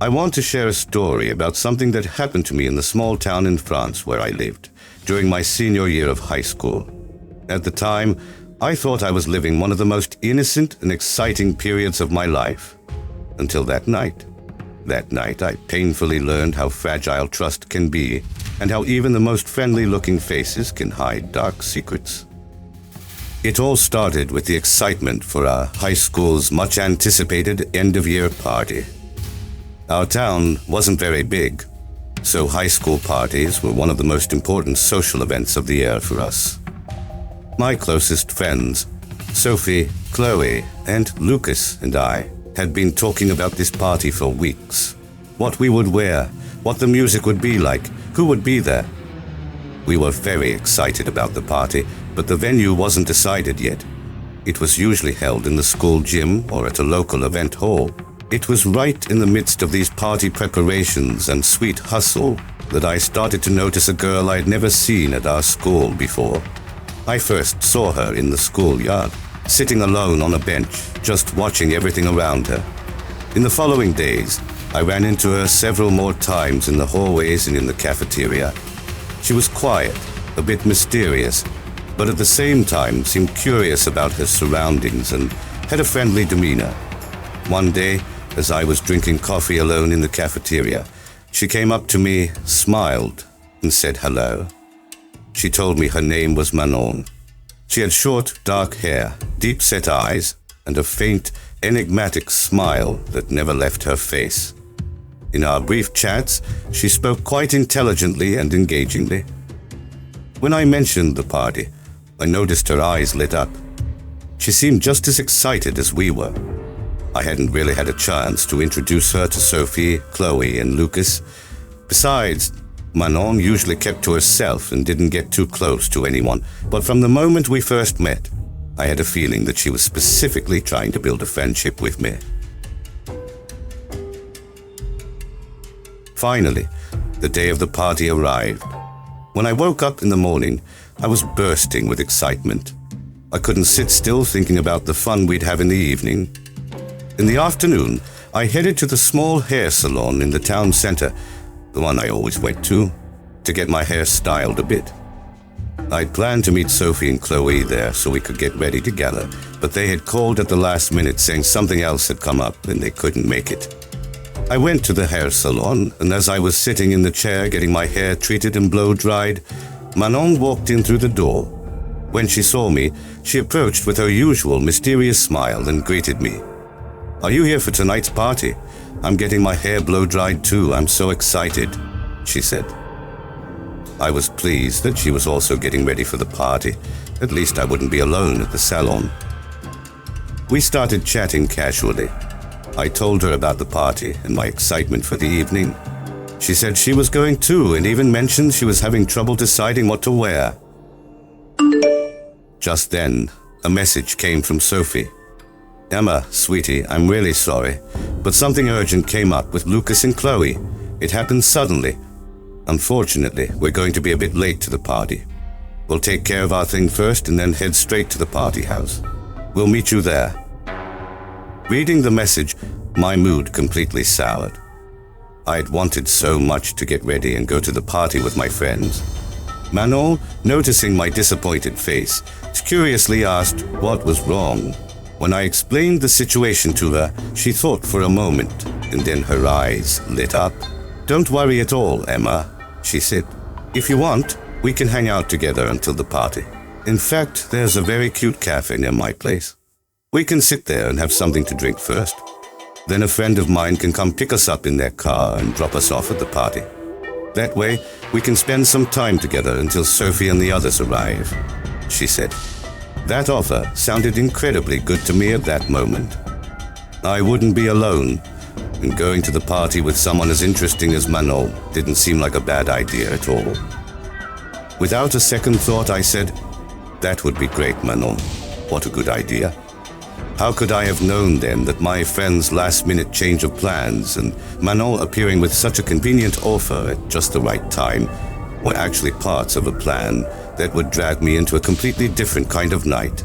I want to share a story about something that happened to me in the small town in France where I lived during my senior year of high school. At the time, I thought I was living one of the most innocent and exciting periods of my life. Until that night. That night, I painfully learned how fragile trust can be and how even the most friendly-looking faces can hide dark secrets. It all started with the excitement for our high school's much-anticipated end-of-year party. Our town wasn't very big, so high school parties were one of the most important social events of the year for us. My closest friends, Sophie, Chloe, and Lucas and I, had been talking about this party for weeks. What we would wear, what the music would be like, who would be there. We were very excited about the party, but the venue wasn't decided yet. It was usually held in the school gym or at a local event hall. It was right in the midst of these party preparations and sweet hustle that I started to notice a girl I'd never seen at our school before. I first saw her in the schoolyard, sitting alone on a bench, just watching everything around her. In the following days, I ran into her several more times in the hallways and in the cafeteria. She was quiet, a bit mysterious, but at the same time seemed curious about her surroundings and had a friendly demeanor. One day, as I was drinking coffee alone in the cafeteria, she came up to me, smiled, and said hello. She told me her name was Manon. She had short, dark hair, deep-set eyes, and a faint, enigmatic smile that never left her face. In our brief chats, she spoke quite intelligently and engagingly. When I mentioned the party, I noticed her eyes lit up. She seemed just as excited as we were. I hadn't really had a chance to introduce her to Sophie, Chloe, and Lucas. Besides, Manon usually kept to herself and didn't get too close to anyone, but from the moment we first met, I had a feeling that she was specifically trying to build a friendship with me. Finally, the day of the party arrived. When I woke up in the morning, I was bursting with excitement. I couldn't sit still thinking about the fun we'd have in the evening. In the afternoon, I headed to the small hair salon in the town center, the one I always went to get my hair styled a bit. I'd planned to meet Sophie and Chloe there so we could get ready together, but they had called at the last minute saying something else had come up and they couldn't make it. I went to the hair salon, and as I was sitting in the chair getting my hair treated and blow-dried, Manon walked in through the door. When she saw me, she approached with her usual mysterious smile and greeted me. "Are you here for tonight's party? I'm getting my hair blow-dried too. I'm so excited," she said. I was pleased that she was also getting ready for the party. At least I wouldn't be alone at the salon. We started chatting casually. I told her about the party and my excitement for the evening. She said she was going too and even mentioned she was having trouble deciding what to wear. Just then, a message came from Sophie. "Emma, sweetie, I'm really sorry, but something urgent came up with Lucas and Chloe. It happened suddenly. Unfortunately, we're going to be a bit late to the party. We'll take care of our thing first and then head straight to the party house. We'll meet you there." Reading the message, my mood completely soured. I'd wanted so much to get ready and go to the party with my friends. Manon, noticing my disappointed face, curiously asked what was wrong. When I explained the situation to her, she thought for a moment, and then her eyes lit up. "Don't worry at all, Emma," she said. "If you want, we can hang out together until the party. In fact, there's a very cute cafe near my place. We can sit there and have something to drink first. Then a friend of mine can come pick us up in their car and drop us off at the party. That way, we can spend some time together until Sophie and the others arrive," she said. That offer sounded incredibly good to me at that moment. I wouldn't be alone, and going to the party with someone as interesting as Manon didn't seem like a bad idea at all. Without a second thought, I said, "That would be great, Manon. What a good idea." How could I have known then that my friend's last-minute change of plans and Manon appearing with such a convenient offer at just the right time were actually parts of a plan that would drag me into a completely different kind of night?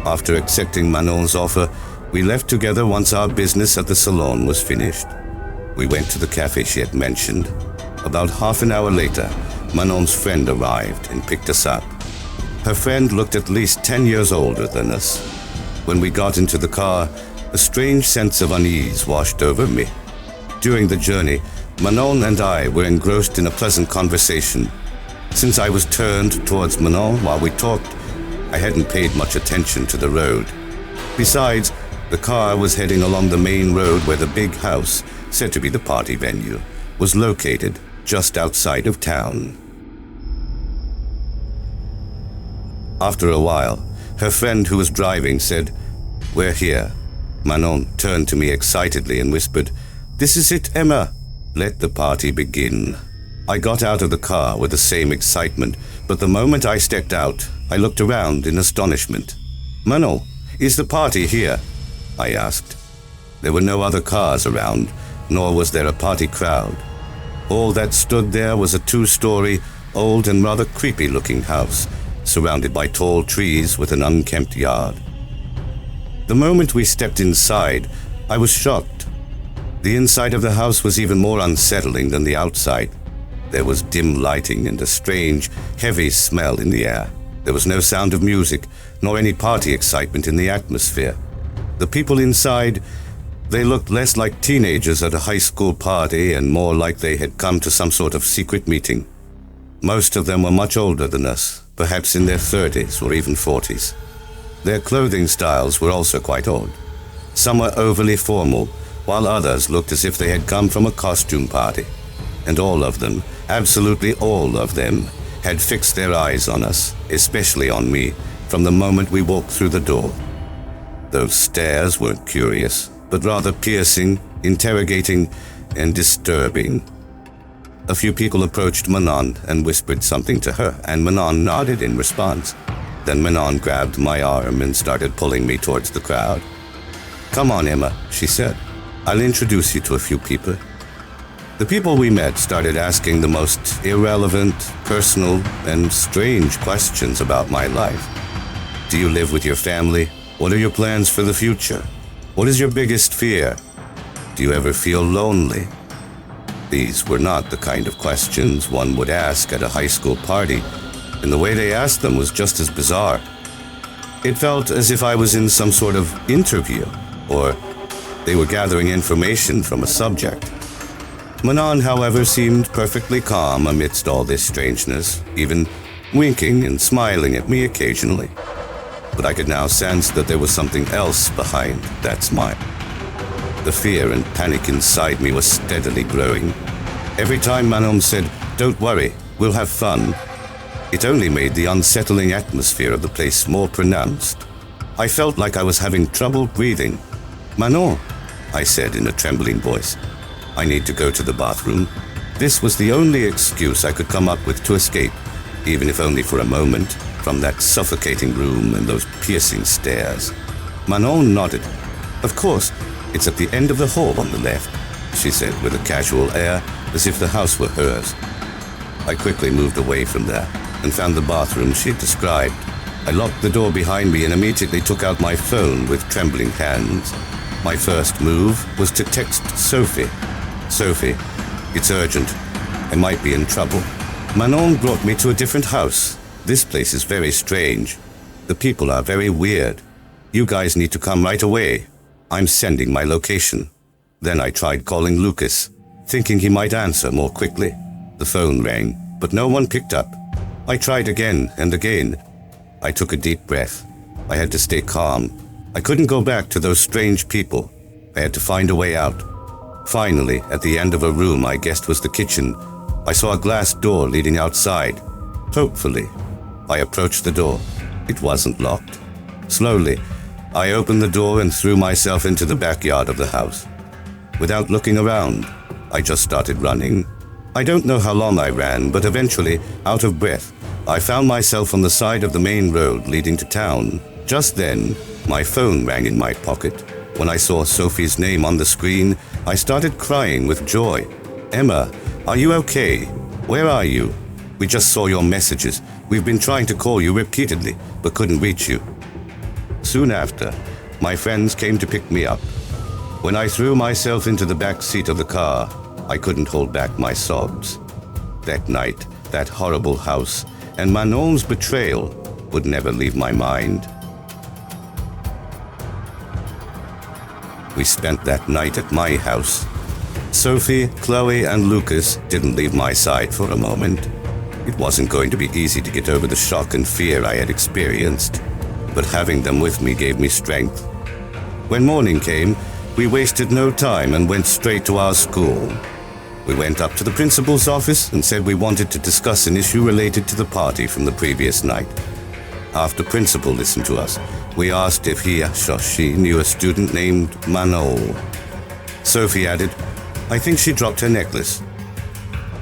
After accepting Manon's offer, we left together once our business at the salon was finished. We went to the cafe she had mentioned. About half an hour later, Manon's friend arrived and picked us up. Her friend looked at least 10 years older than us. When we got into the car, a strange sense of unease washed over me. During the journey, Manon and I were engrossed in a pleasant conversation. Since I was turned towards Manon while we talked, I hadn't paid much attention to the road. Besides, the car was heading along the main road where the big house, said to be the party venue, was located just outside of town. After a while, her friend who was driving said, "We're here." Manon turned to me excitedly and whispered, "This is it, Emma. Let the party begin." I got out of the car with the same excitement, but the moment I stepped out, I looked around in astonishment. "Manon, is the party here?" I asked. There were no other cars around, nor was there a party crowd. All that stood there was a 2-story, old and rather creepy-looking house, surrounded by tall trees with an unkempt yard. The moment we stepped inside, I was shocked. The inside of the house was even more unsettling than the outside. There was dim lighting and a strange, heavy smell in the air. There was no sound of music, nor any party excitement in the atmosphere. The people inside, they looked less like teenagers at a high school party and more like they had come to some sort of secret meeting. Most of them were much older than us, perhaps in their 30s or even 40s. Their clothing styles were also quite odd. Some were overly formal, while others looked as if they had come from a costume party. And all of them, absolutely all of them, had fixed their eyes on us, especially on me, from the moment we walked through the door. Those stares weren't curious, but rather piercing, interrogating, and disturbing. A few people approached Manon and whispered something to her, and Manon nodded in response. Then Manon grabbed my arm and started pulling me towards the crowd. "Come on, Emma," she said. "I'll introduce you to a few people." The people we met started asking the most irrelevant, personal, and strange questions about my life. Do you live with your family? What are your plans for the future? What is your biggest fear? Do you ever feel lonely? These were not the kind of questions one would ask at a high school party, and the way they asked them was just as bizarre. It felt as if I was in some sort of interview, or they were gathering information from a subject. Manon, however, seemed perfectly calm amidst all this strangeness, even winking and smiling at me occasionally. But I could now sense that there was something else behind that smile. The fear and panic inside me was steadily growing. Every time Manon said, "Don't worry, we'll have fun," it only made the unsettling atmosphere of the place more pronounced. I felt like I was having trouble breathing. "Manon," I said in a trembling voice, "I need to go to the bathroom." This was the only excuse I could come up with to escape, even if only for a moment, from that suffocating room and those piercing stares. Manon nodded. "Of course, it's at the end of the hall on the left," she said with a casual air, as if the house were hers. I quickly moved away from there and found the bathroom she had described. I locked the door behind me and immediately took out my phone with trembling hands. My first move was to text Sophie. "Sophie, it's urgent. I might be in trouble. Manon brought me to a different house. This place is very strange. The people are very weird. You guys need to come right away. I'm sending my location." Then I tried calling Lucas, thinking he might answer more quickly. The phone rang, but no one picked up. I tried again and again. I took a deep breath. I had to stay calm. I couldn't go back to those strange people. I had to find a way out. Finally, at the end of a room I guessed was the kitchen, I saw a glass door leading outside. Hopefully, I approached the door. It wasn't locked. Slowly, I opened the door and threw myself into the backyard of the house. Without looking around, I just started running. I don't know how long I ran, but eventually, out of breath, I found myself on the side of the main road leading to town. Just then, my phone rang in my pocket. When I saw Sophie's name on the screen, I started crying with joy. "Emma, are you okay? Where are you? We just saw your messages. We've been trying to call you repeatedly, but couldn't reach you." Soon after, my friends came to pick me up. When I threw myself into the back seat of the car, I couldn't hold back my sobs. That night, that horrible house, and Manon's betrayal would never leave my mind. We spent that night at my house. Sophie, Chloe, and Lucas didn't leave my side for a moment. It wasn't going to be easy to get over the shock and fear I had experienced, but having them with me gave me strength. When morning came, we wasted no time and went straight to our school. We went up to the principal's office and said we wanted to discuss an issue related to the party from the previous night. After principal listened to us, we asked if he/she knew a student named Manon. Sophie added, "I think she dropped her necklace."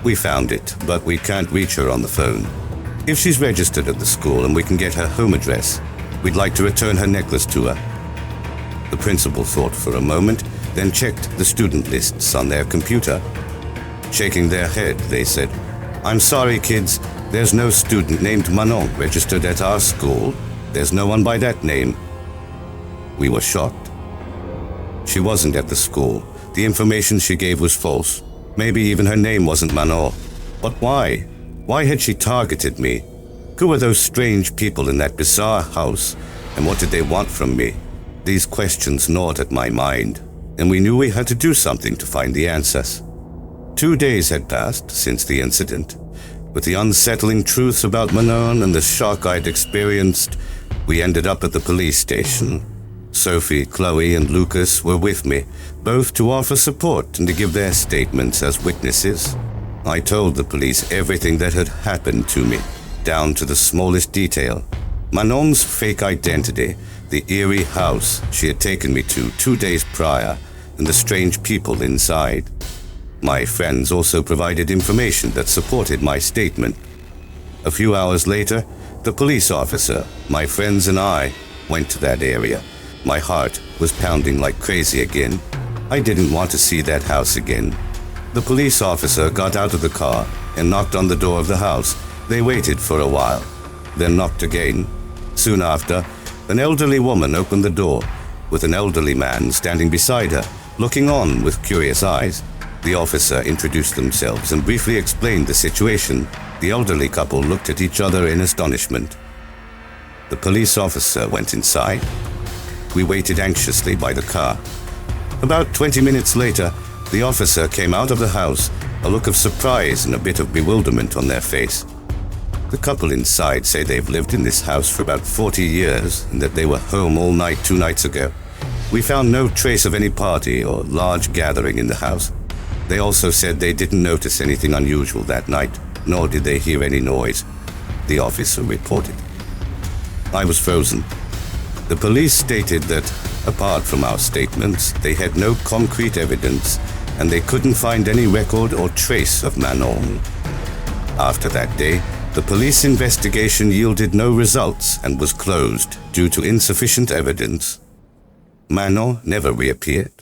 We found it, but we can't reach her on the phone. If she's registered at the school and we can get her home address, we'd like to return her necklace to her. The principal thought for a moment, then checked the student lists on their computer. Shaking their head, they said, "I'm sorry, kids, there's no student named Manon registered at our school. There's no one by that name." We were shocked. She wasn't at the school. The information she gave was false. Maybe even her name wasn't Manon. But why? Why had she targeted me? Who were those strange people in that bizarre house, and what did they want from me? These questions gnawed at my mind, and we knew we had to do something to find the answers. 2 days had passed since the incident. With the unsettling truths about Manon and the shock I'd experienced, we ended up at the police station. Sophie, Chloe, and Lucas were with me, both to offer support and to give their statements as witnesses. I told the police everything that had happened to me, down to the smallest detail. Manon's fake identity, the eerie house she had taken me to 2 days prior, and the strange people inside. My friends also provided information that supported my statement. A few hours later, the police officer, my friends, and I went to that area. My heart was pounding like crazy again. I didn't want to see that house again. The police officer got out of the car and knocked on the door of the house. They waited for a while, then knocked again. Soon after, an elderly woman opened the door, with an elderly man standing beside her, looking on with curious eyes. The officer introduced themselves and briefly explained the situation. The elderly couple looked at each other in astonishment. The police officer went inside. We waited anxiously by the car. About 20 minutes later, the officer came out of the house, a look of surprise and a bit of bewilderment on their face. The couple inside say they've lived in this house for about 40 years and that they were home all night 2 nights ago. We found no trace of any party or large gathering in the house. They also said they didn't notice anything unusual that night, nor did they hear any noise, the officer reported. I was frozen. The police stated that, apart from our statements, they had no concrete evidence and they couldn't find any record or trace of Manon. After that day, the police investigation yielded no results and was closed due to insufficient evidence. Manon never reappeared.